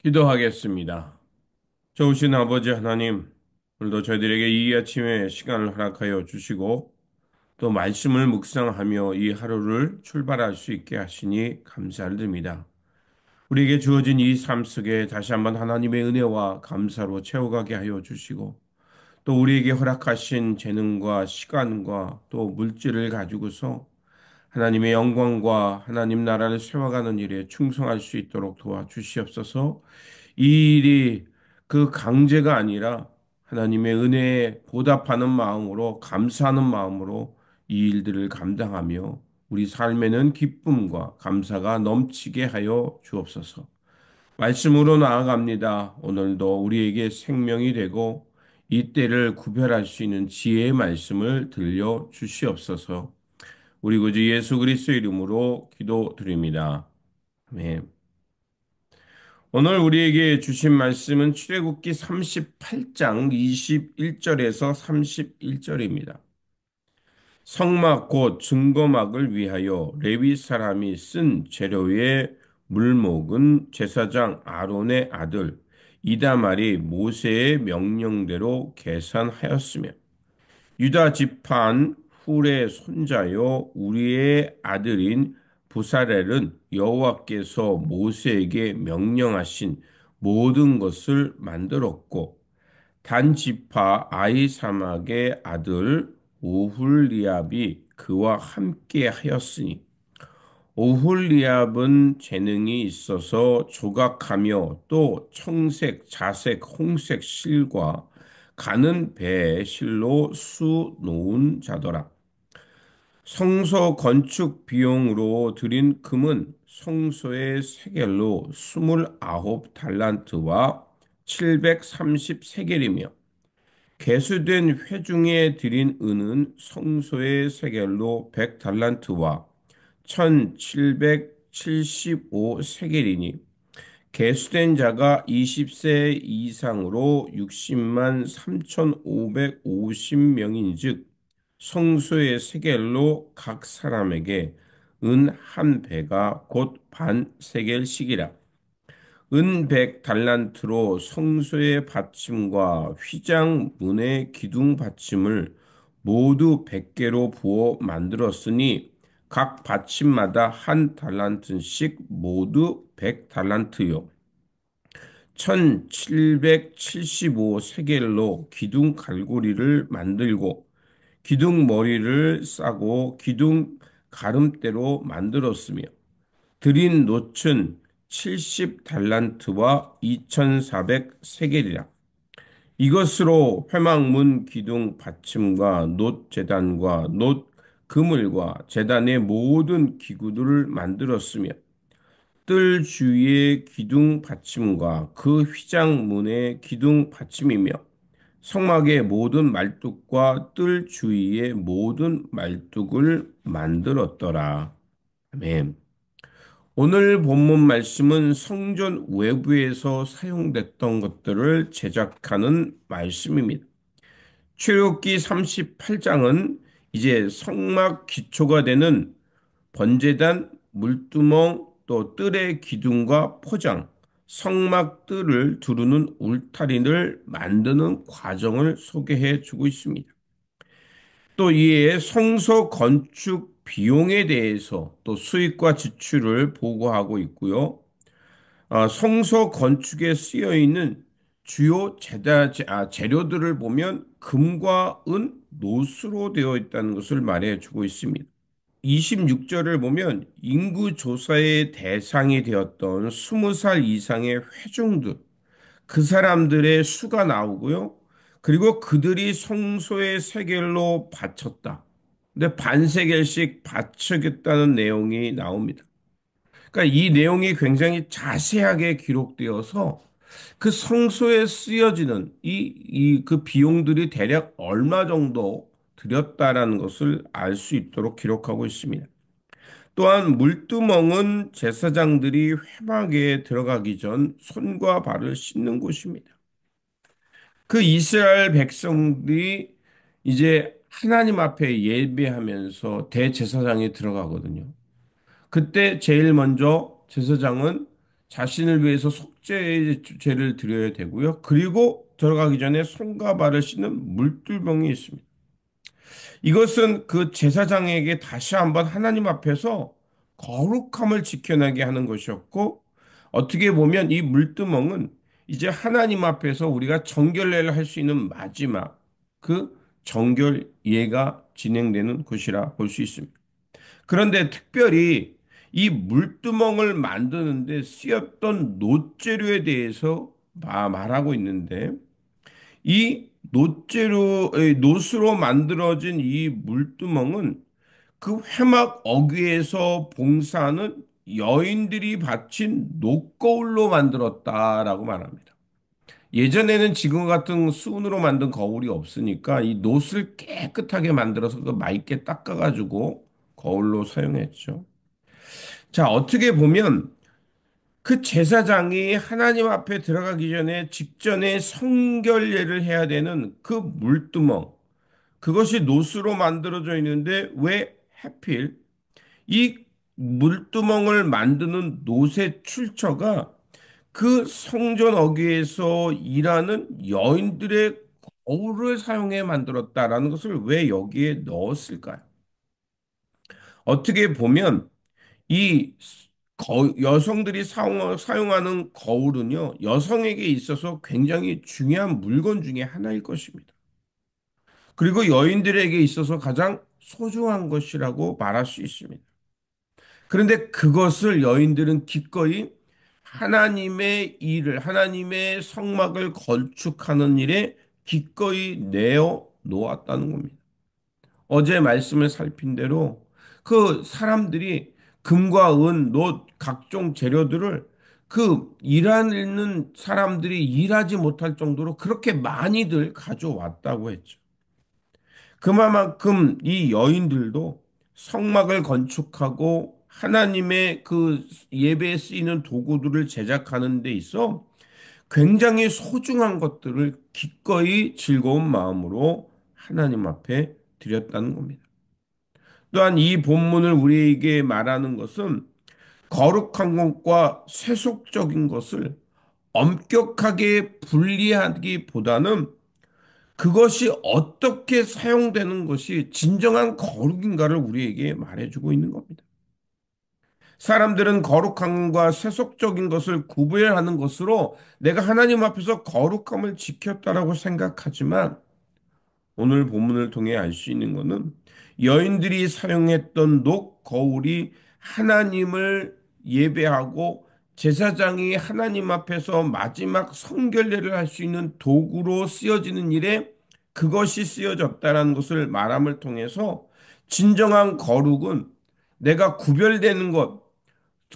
기도하겠습니다. 좋으신 아버지 하나님, 오늘도 저희들에게 이 아침에 시간을 허락하여 주시고, 또 말씀을 묵상하며 이 하루를 출발할 수 있게 하시니 감사를 드립니다. 우리에게 주어진 이 삶 속에 다시 한번 하나님의 은혜와 감사로 채워가게 하여 주시고, 또 우리에게 허락하신 재능과 시간과 또 물질을 가지고서 하나님의 영광과 하나님 나라를 세워가는 일에 충성할 수 있도록 도와주시옵소서. 이 일이 그 강제가 아니라 하나님의 은혜에 보답하는 마음으로 감사하는 마음으로 이 일들을 감당하며 우리 삶에는 기쁨과 감사가 넘치게 하여 주옵소서. 말씀으로 나아갑니다. 오늘도 우리에게 생명이 되고 이 때를 구별할 수 있는 지혜의 말씀을 들려 주시옵소서. 우리 구주 예수 그리스도 이름으로 기도드립니다. 아멘. 오늘 우리에게 주신 말씀은 출애굽기 38장 21절에서 31절입니다. 성막 곧 증거막을 위하여 레위 사람이 쓴 재료의 물목은 제사장 아론의 아들 이다말이 모세의 명령대로 계산하였으며 유다 지판 훌의 손자요 우리의 아들인 부사렐은 여호와께서 모세에게 명령하신 모든 것을 만들었고 단 지파 아이사막의 아들 오훌리압이 그와 함께 하였으니 오홀리압은 재능이 있어서 조각하며 또 청색, 자색, 홍색 실과 가는 배의 실로 수 놓은 자더라. 성소 건축 비용으로 들인 금은 성소의 세겔로 29달란트와 730세겔이며 개수된 회중에 들인 은은 성소의 세겔로 100달란트와 1775세겔이니 개수된 자가 20세 이상으로 60만 3550명인즉 성소의 세겔로 각 사람에게 은 한 배가 곧 반 세겔씩이라. 은 100달란트로 성소의 받침과 휘장 문의 기둥 받침을 모두 100개로 부어 만들었으니 각 받침마다 한 달란트씩 모두 100달란트요. 1775세겔로 기둥 갈고리를 만들고 기둥 머리를 싸고 기둥 가름대로 만들었으며 드린 놋은 70달란트와 2400세겔이라. 이것으로 회막문 기둥 받침과 놋 제단과 놋 그물과 제단의 모든 기구들을 만들었으며 뜰 주위의 기둥 받침과 그 휘장문의 기둥 받침이며 성막의 모든 말뚝과 뜰 주위의 모든 말뚝을 만들었더라. 아멘. 오늘 본문 말씀은 성전 외부에서 사용됐던 것들을 제작하는 말씀입니다. 출애굽기 38장은 이제 성막 기초가 되는 번제단, 물두멍, 또 뜰의 기둥과 포장, 성막 뜰을 두르는 울타리를 만드는 과정을 소개해 주고 있습니다. 또 이에 성소 건축 비용에 대해서 또 수익과 지출을 보고하고 있고요. 성소 건축에 쓰여 있는 주요 재료들을 보면 금과 은, 노수로 되어 있다는 것을 말해 주고 있습니다. 26절을 보면 인구 조사의 대상이 되었던 20살 이상의 회중들, 그 사람들의 수가 나오고요. 그리고 그들이 성소의 세겔로 바쳤다. 근데 반세겔씩 바치겠다는 내용이 나옵니다. 그러니까 이 내용이 굉장히 자세하게 기록되어서 그 성소에 쓰여지는 그 비용들이 대략 얼마 정도 들였다라는 것을 알 수 있도록 기록하고 있습니다. 또한 물두멍은 제사장들이 회막에 들어가기 전 손과 발을 씻는 곳입니다. 그 이스라엘 백성들이 이제 하나님 앞에 예배하면서 대제사장이 들어가거든요. 그때 제일 먼저 제사장은 자신을 위해서 속죄제를 드려야 되고요. 그리고 들어가기 전에 손과 발을 씻는 물두멍이 있습니다. 이것은 그 제사장에게 다시 한번 하나님 앞에서 거룩함을 지켜내게 하는 것이었고, 어떻게 보면 이 물두멍은 이제 하나님 앞에서 우리가 정결례를 할 수 있는 마지막 그 정결 예가 진행되는 곳이라 볼 수 있습니다. 그런데 특별히 이 물두멍을 만드는데 쓰였던 놋재료에 대해서 말하고 있는데, 이 놋으로 만들어진 이 물두멍은 그 회막 어귀에서 봉사하는 여인들이 바친 놋거울로 만들었다라고 말합니다. 예전에는 지금 같은 순으로 만든 거울이 없으니까 이 놋을 깨끗하게 만들어서 그 맑게 닦아가지고 거울로 사용했죠. 자, 어떻게 보면 그 제사장이 하나님 앞에 들어가기 전에 직전에 성결례를 해야 되는 그 물두멍, 그것이 놋으로 만들어져 있는데 왜 하필 이 물두멍을 만드는 놋의 출처가 그 성전 어귀에서 일하는 여인들의 거울을 사용해 만들었다라는 것을 왜 여기에 넣었을까요? 어떻게 보면 이 여성들이 사용하는 거울은요, 여성에게 있어서 굉장히 중요한 물건 중에 하나일 것입니다. 그리고 여인들에게 있어서 가장 소중한 것이라고 말할 수 있습니다. 그런데 그것을 여인들은 기꺼이 하나님의 일을, 하나님의 성막을 건축하는 일에 기꺼이 내어 놓았다는 겁니다. 어제 말씀을 살핀 대로 그 사람들이 금과 은, 놋, 각종 재료들을 그 일하는 사람들이 일하지 못할 정도로 그렇게 많이들 가져왔다고 했죠. 그만큼 이 여인들도 성막을 건축하고 하나님의 그 예배에 쓰이는 도구들을 제작하는 데 있어 굉장히 소중한 것들을 기꺼이 즐거운 마음으로 하나님 앞에 드렸다는 겁니다. 또한 이 본문을 우리에게 말하는 것은 거룩한 것과 세속적인 것을 엄격하게 분리하기보다는 그것이 어떻게 사용되는 것이 진정한 거룩인가를 우리에게 말해주고 있는 겁니다. 사람들은 거룩한 것과 세속적인 것을 구별하는 것으로 내가 하나님 앞에서 거룩함을 지켰다라고 생각하지만 오늘 본문을 통해 알 수 있는 것은 여인들이 사용했던 녹 거울이 하나님을 예배하고 제사장이 하나님 앞에서 마지막 성결례를 할 수 있는 도구로 쓰여지는 일에 그것이 쓰여졌다는 것을 말함을 통해서 진정한 거룩은 내가 구별되는 것,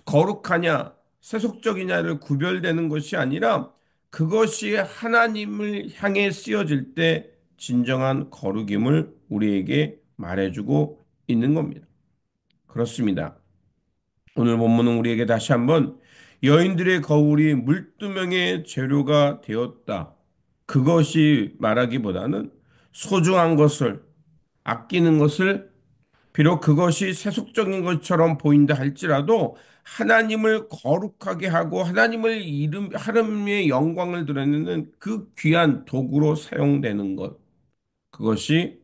거룩하냐, 세속적이냐를 구별되는 것이 아니라 그것이 하나님을 향해 쓰여질 때 진정한 거룩임을 우리에게 말해주고 있는 겁니다. 그렇습니다. 오늘 본문은 우리에게 다시 한번 여인들의 거울이 물두멍의 재료가 되었다. 그것이 말하기보다는 소중한 것을, 아끼는 것을 비록 그것이 세속적인 것처럼 보인다 할지라도 하나님을 거룩하게 하고 하나님의 영광을 드러내는 그 귀한 도구로 사용되는 것. 그것이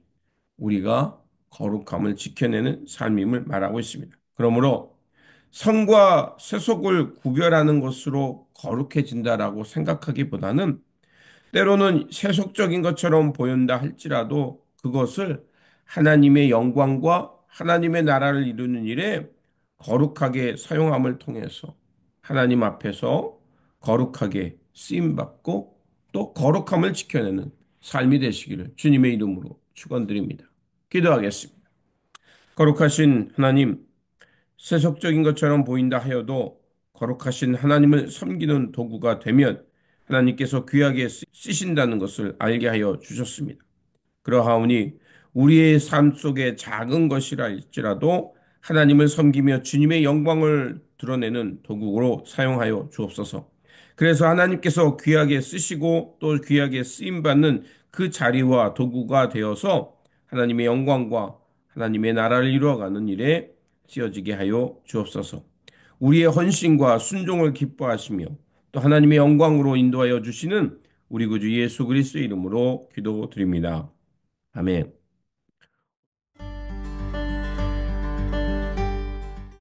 우리가 거룩함을 지켜내는 삶임을 말하고 있습니다. 그러므로 성과 세속을 구별하는 것으로 거룩해진다라고 생각하기보다는 때로는 세속적인 것처럼 보인다 할지라도 그것을 하나님의 영광과 하나님의 나라를 이루는 일에 거룩하게 사용함을 통해서 하나님 앞에서 거룩하게 쓰임받고 또 거룩함을 지켜내는 삶이 되시기를 주님의 이름으로 축원드립니다. 기도하겠습니다. 거룩하신 하나님, 세속적인 것처럼 보인다 하여도 거룩하신 하나님을 섬기는 도구가 되면 하나님께서 귀하게 쓰신다는 것을 알게 하여 주셨습니다. 그러하오니 우리의 삶 속에 작은 것이라 할지라도 하나님을 섬기며 주님의 영광을 드러내는 도구로 사용하여 주옵소서. 그래서 하나님께서 귀하게 쓰시고 또 귀하게 쓰임받는 그 자리와 도구가 되어서 하나님의 영광과 하나님의 나라를 이루어가는 일에 쓰여지게 하여 주옵소서. 우리의 헌신과 순종을 기뻐하시며 또 하나님의 영광으로 인도하여 주시는 우리 구주 예수 그리스도의 이름으로 기도드립니다. 아멘.